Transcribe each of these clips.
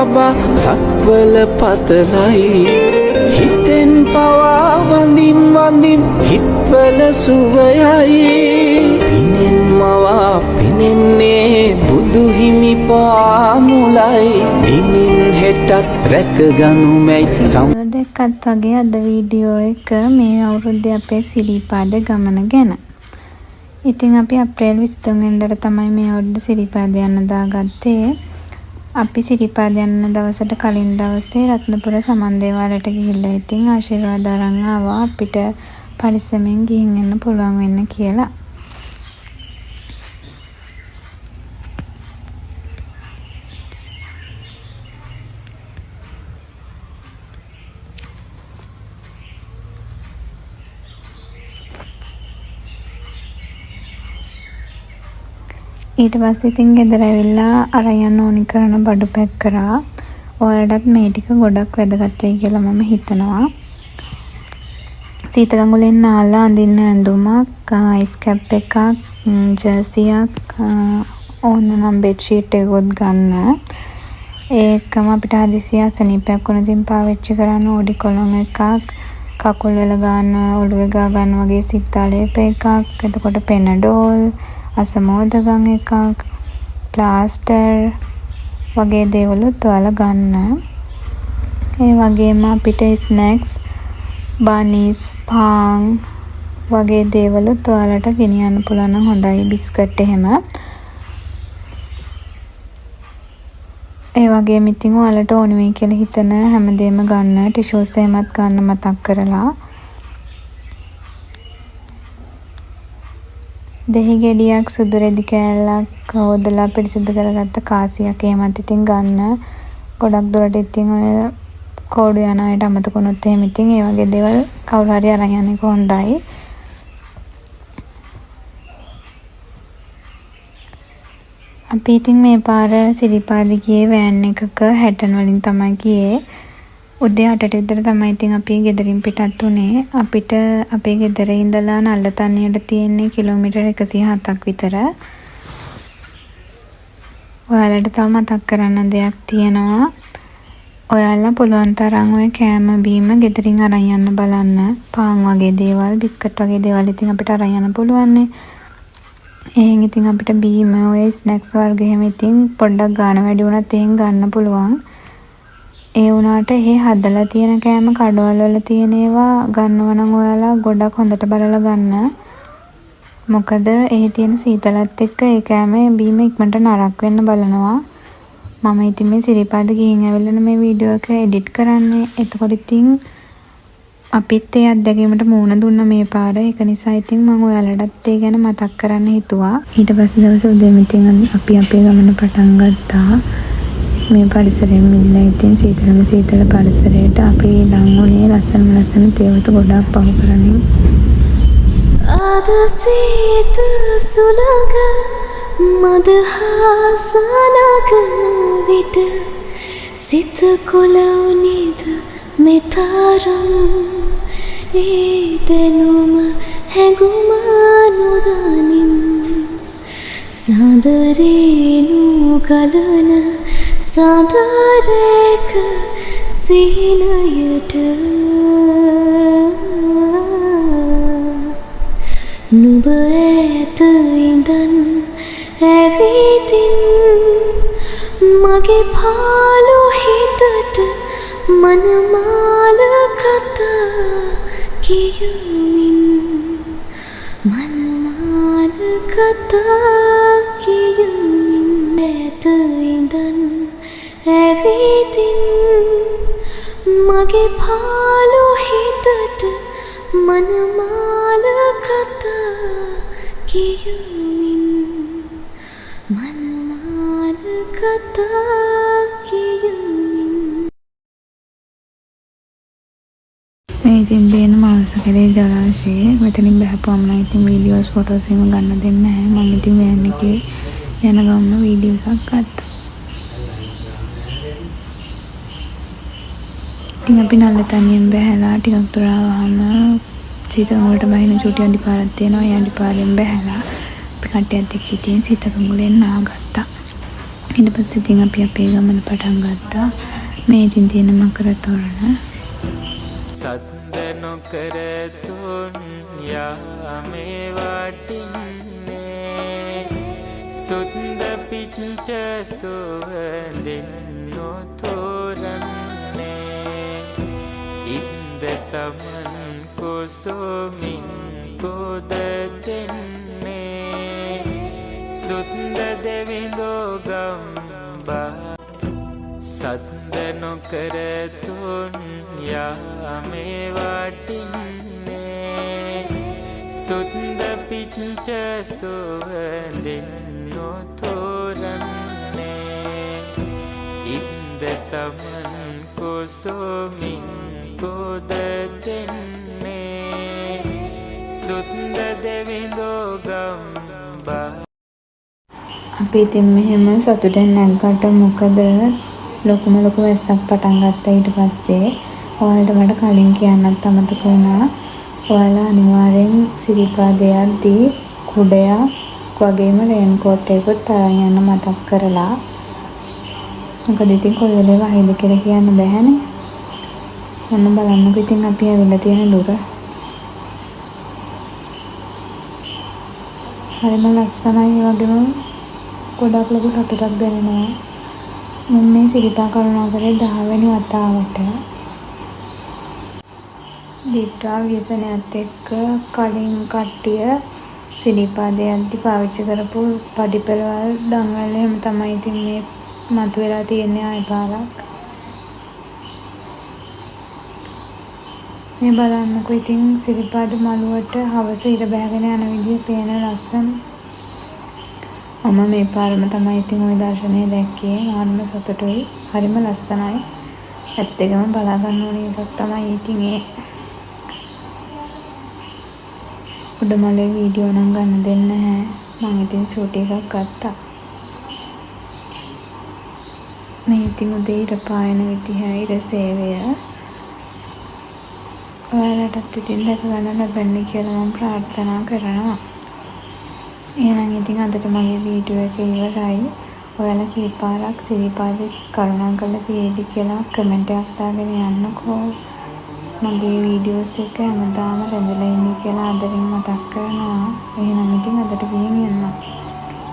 තබා සක්වල පතලයි හිතෙන් පවා වඳින් හිත්වල සුවයයි පිනෙන් මවා පෙනෙන්නේ බුදු හිමි පාමුලයි දිමින් හෙටත් රැකගනු මැයි දැක්කත් වගේ අද වීඩියෝ එක මේ අවුරුද්දේ අපේ සිරිපාද ගමන ගැන. ඉතින් අපි අප්‍රේල් 23 වෙනිදාට තමයි මේ අවුරුද්ද සිරිපාද යන්න දාගත්තේ. අපි සිරිපාද යන්න දවසට කලින් දවසේ රත්නපුර සමන් දේවාලයට ගිහිල්ලා ඉතින් ආශිර්වාද අරන් ආවා අපිට පරිස්සමෙන් ගිහින් එන්න පුළුවන් වෙන්න කියලා. ඊට පස්සේ ඉතින් ගෙදර ඇවිල්ලා අරන් යන්න ඕනි කරන බඩු පැක් කරා. ඔයාලටත් මේ ටික ගොඩක් වැදගත් වෙයි කියලා මම හිතනවා. සීත ගඟුලෙන් නාලා අඳින්න ඇඳුමක්, අයිස් කැප් එකක්, ජර්සියක්, ඕනනම් බෙඩ් ෂීට් එකකුත් ගන්න. ඒකම අපිට හදිසිය අසනීපයක් වුණ තින් පාවිච්චි කරන්න ඕඩි කොලොන් එකක්, කකුල් වල ගන්න, ඔළුවේ ගා ගන්න වගේ සිත්තාලේප එකක්, එතකොට පෙනඩෝල්, අසමෝදගම් එකක්, ප්ලාස්ටර් වගේ දේවලුත් ඔයාලා ගන්න. ඒ වගේම අපිට ස්නැක්ස්, බනීස්, පාන් වගේ දේවලුත් ඔයාලට ගෙනියන්න පුළුවන් නම් හොඳයි. බිස්කට් එහෙම. ඒ වගේම ඉතින් ඔයාලට ඕනි වෙයි කියලා හිතන හැමදේම ගන්න. ටිෂූස් එහෙමත් ගන්න මතක් කරලා. දෙහි ගෙඩියක්, සුදු රෙදි කෑල්ලක්, හොදලා පිරිසිදු කරගත්ත කාසියක් එහෙමත් ඉතින් ගන්න. ගොඩක් දුරට ඉතින් ඔය කෝඩු යන අයට අමතක වුණොත් එහෙම ඉතින් ඒ වගේ දේවල් කවුරු හරි අරන් යන එක හොඳයි. අපි ඉතින් මේ පාර සිරිපාද ගියේ වෑන් එකක හැටන් වලින් තමයි ගියේ. උදේ 8ට විතර තමයි ඉතින් අපි ගෙදරින් පිටත් උනේ. අපිට අපේ ගෙදර ඉඳලා නල්ලතන්නියට තියෙන්නේ කිලෝමීටර් 107ක් විතර. ඔයාලට තව මතක් කරන්න දෙයක් තියෙනවා. ඔයාලා පුළුවන් තරම් ඔය කෑම බීම ගෙදරින් අරන් යන්න බලන්න. පාන් වගේ දේවල්, බිස්කට් වගේ දේවල් ඉතින් අපිට අරන් යන්න පුළුවන් නේ. එහෙන් ඉතින් අපිට බීම ඔය ස්නැක්ස් වර්ග එහෙම ඉතින් පොඩ්ඩක් ගාණ වැඩි වුණත් එහෙන් ගන්න පුළුවන්. ඒ වුණාට එහෙ හදලා තියෙන කෑම කඩවල වල තියෙන ඒවා ගන්නව නම් ඔයාලා ගොඩක් හොඳට බලලා ගන්න. මොකද එහෙ තියෙන සීතලත් එක්ක ඒ කෑම බීම ඉක්මනට නරක් වෙන්න බලනවා. මම ඉතින් මේ සිරිපාද ගිහින් ඇවිල්ලා මේ වීඩියෝ එක එඩිට් කරන්නේ. එතකොට ඉතින් අපිත් ඒ අත්දැකීමට මුහුණ දුන්න මේ පාර. ඒක නිසා ඉතින් මම ඔයාලටත් ඒ ගැන මතක් කරන්න හිතුවා. ඊට පස්සේ දවස් උදේම ඉතින් අපි අපේ ගමන පටන් ගත්තා. මේ පරිසරයෙන් මිදලා ඉතින් සීතල පරිසරයට අපි ලංගුනේ ලස්සන තේවතු ගොඩක් පහු කරන්නේ. අද සීත සුළඟ මදහසනගන විට සිත කොළවුනිද මෙතරම් ඒ දැනුම හැඟුම නොදනිම් සඳරේනු ගලන සඳරේක සිහිනයට නුඹ ඇත ඉඳන් ඇවිදින් මගේ පාළු හිතට මනමාල කතා කියමින් මනමාල කතා කියමින් ඇත ඉඳන් ඇවිදින් මගේ පාළු හිතට මනමාල කතා කියමින් මනමාල කතා කියමින්. මේ ඉතින් දේන මාසකලේ ජලාශයේ මෙතනින් බහපුවම නම් ඉතින් වීඩියෝස් ෆොටෝස් එහෙම ගන්න දෙන්නේ නැහැ. මම ඉතින් වෑන් එකේ යන ගමන වීඩියෝ එකක් ගත්තා. ඉතින් අපි නල්ලතනියෙන් බැහැලා ටිකක් දුර ආවම සීතකඟුලට බහින චූටි අඩි පාරක් තියෙනවා. ඒ අඩි පාරෙන් බැහැලා අපි කට්ටියත් එක්ක ඉතින් සීතකඟුලෙන් නාගත්තා. ඊට පස්සේ ඉතින් අපි අපේ ගමන පටන් ගත්තා. මේ ඉතින් තියෙන මකර තොරණ. සද්ද නොකර තුන් යාමේ වටින්නේ සුද්ද පිච්ච සුවඳින් නොතොරන්නේ ඉන්ද සමන් කුසුමින් ගොඩ දෙන්නේ සුද්ද දෙවිඳෝ ගම්බා සද්ද නොකර තුන් යාමේ වටින්නේ සුද්ද පිච්ච සුවඳින් නොතොරන්නේ ඉන්ද සමන් කුසුමින් ගොඩ දෙන්නේ සුද්ද දෙවිඳෝ ගම්බා. අපි ඉතින් මෙහෙම සතුටෙන් නැග්ගට මොකද ලොකුම වැස්සක් පටන් ගත්තා. ඊට පස්සේ ඔයාලට මට කලින් කියන්නත් අමතක වුණා. ඔයාලා අනිවාර්යෙන් සිරිපාදයක් දී කුඩයක් වගේම රේන් කෝට් එකකුත් අරන් යන්න මතක් කරලා. මොකද ඉතින් කොයි වෙලේ වහිද කියලා කියන්න බෑනේ. ඔන්න බලන්නකෝ ඉතින් අපි ඇවිල්ලා තියෙන දුර. හරිම ලස්සනයි. ඒ වගේම ගොඩක් ලොකු සතුටක් දැනෙනවා. මම මේ සිරිපා කරුණාකරේ 10 වෙනි වතාවට දීප්ටා ව්‍යසනයත් එක්ක කලින් කට්ටිය සිරිපාදයන්ති පාවිච්චි කරපු පඩිපෙළවල් දන්වල එහෙම තමයි ඉතින් මේ මතුවලා තියෙන්නේ ආය පාරක්. මේ බලන්නකෝ ඉතින් සිරිපාද මළුවට හවස ඉර බෑගෙන යන විදිය පේන ලස්සන. මම මේ පාරම තමයි ඉතින් ওই දර්ශනය දැක්කේ. මාර්ම සතුටුයි. හරිම ලස්සනයි. ඇස් දෙකම බලා ගන්න ඕනේ එකක් තමයි ඉතින් ඒ. උඩමලේ වීඩියෝ නම් ගන්න දෙන්නේ නැහැ. මම ඉතින් ෂූට් එකක් ගත්තා. මේ ඉතින් උදේ ඉර පායන විදිහයි ඉර සේවය. ඔයාලටත් ඉතින් දැක ගන්න ලැබෙන්න කියලා මම ප්‍රාර්ථනා කරනවා. එහෙනම් ඉතින් අදට මගේ වීඩියෝ එක ඉවරයි. ඔයාලා කීපාරක් සිරිපාදේ කරුණාකරලා තියෙදි කියලා කමෙන්ට් එකක් දාගෙන යන්නකෝ. මගේ වීඩියෝස් එක හැමදාම රැඳලා ඉන්නේ කියලා ආදරෙන් මතක් කරනවා. එහෙනම් ඉතින් අදට ගිහින් එන්න.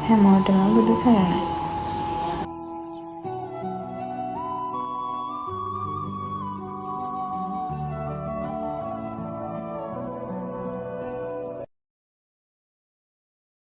හැමෝටම බුදු සරණයි.